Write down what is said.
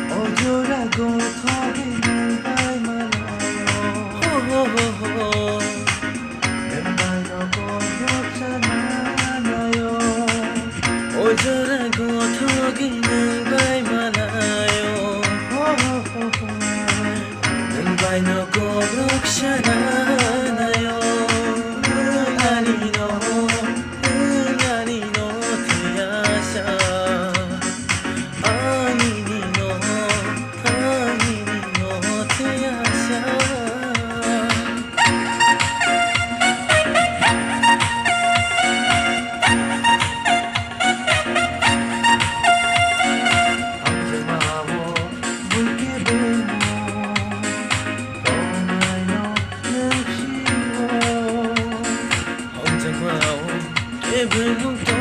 어쩌라고 터기는 발만어 맨발 너고 그렇잖아요. 어쩌라고 턱이는 발 많아요. 눈발 넣고 그렇잖아요. 아니 너 태야샤 아니 너 태야샤 언제마오 붉게 불모 떠나요 눈치워 언젠가 깨불 뭉터